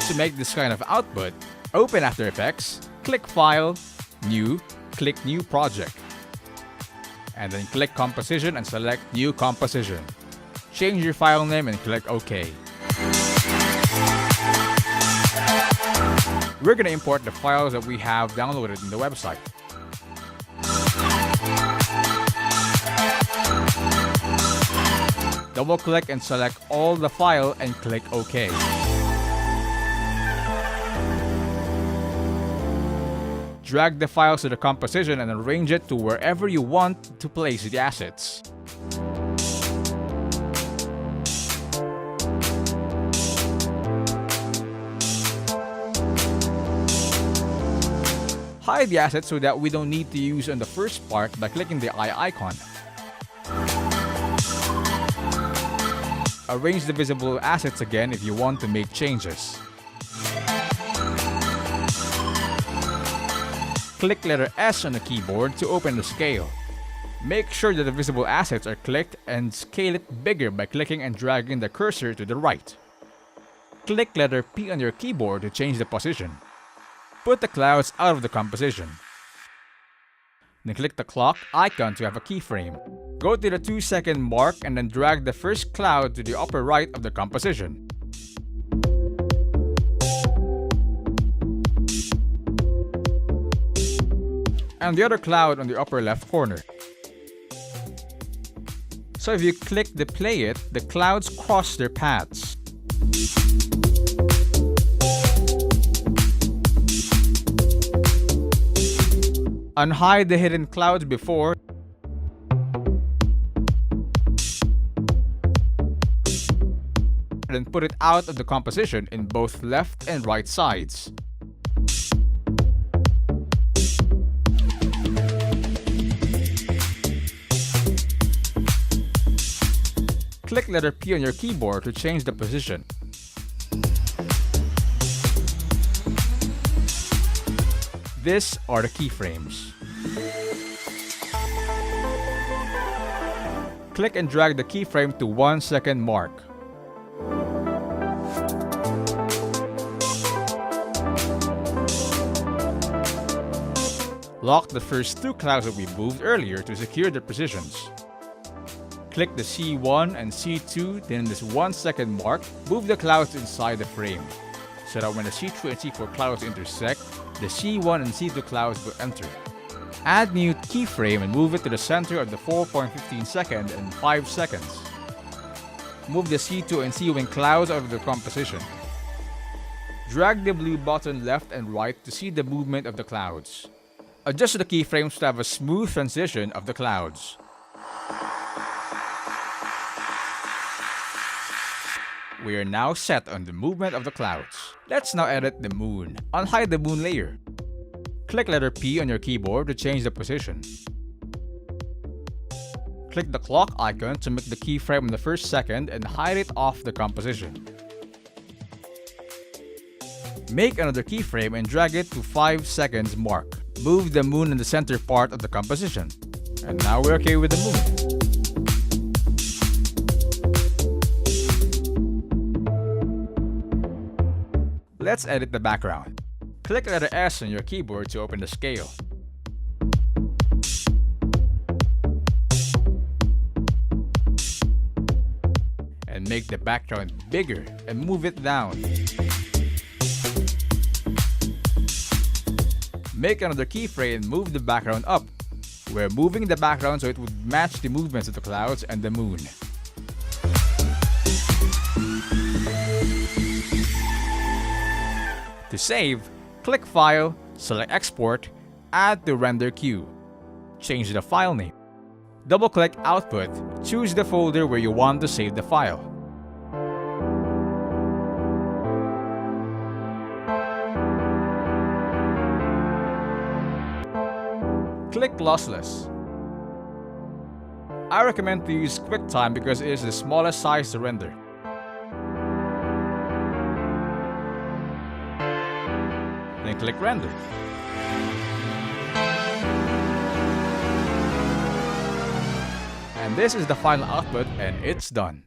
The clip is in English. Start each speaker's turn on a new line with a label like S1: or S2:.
S1: To make this kind of output, open After Effects, click File, New, click New Project. And then click Composition and select New Composition. Change your file name and click OK. We're going to import the files that we have downloaded in the website. Double-click and select all the file and click OK. Drag the files to the composition and arrange it to wherever you want to place the assets. Hide the assets so that we don't need to use on the first part by clicking the eye icon. Arrange the visible assets again if you want to make changes. Click letter S on the keyboard to open the scale. Make sure that the visible assets are clicked and scale it bigger by clicking and dragging the cursor to the right. Click letter P on your keyboard to change the position. Put the clouds out of the composition. Then click the clock icon to have a keyframe. Go to the 2-second mark and then drag the first cloud to the upper right of the composition. And the other cloud on the upper left corner. So if you click the play it, the clouds cross their paths. Unhide the hidden clouds before and put it out of the composition in both left and right sides. Click letter P on your keyboard to change the position. These are the keyframes. Click and drag the keyframe to 1-second mark. Lock the first 2 clouds that we moved earlier to secure the positions. Click the C1 and C2, then in this 1-second mark, move the clouds inside the frame, so that when the C3 and C4 clouds intersect, the C1 and C2 clouds will enter. Add new keyframe and move it to the center of the 4.15 second and 5 seconds. Move the C2 and C1 clouds out of the composition. Drag the blue button left and right to see the movement of the clouds. Adjust the keyframes to have a smooth transition of the clouds. We are now set on the movement of the clouds. Let's now edit the moon. Unhide the moon layer. Click letter P on your keyboard to change the position. Click the clock icon to make the keyframe in the first second and hide it off the composition. Make another keyframe and drag it to 5 seconds mark. Move the moon in the center part of the composition. And now we're okay with the moon. Let's edit the background. Click letter S on your keyboard to open the scale. And make the background bigger and move it down. Make another keyframe and move the background up. We're moving the background so it would match the movements of the clouds and the moon. To save, click File, select Export, add to Render Queue. Change the file name. Double-click Output, choose the folder where you want to save the file. Click Lossless. I recommend to use QuickTime because it is the smallest size to render. Then click Render. And this is the final output, and it's done.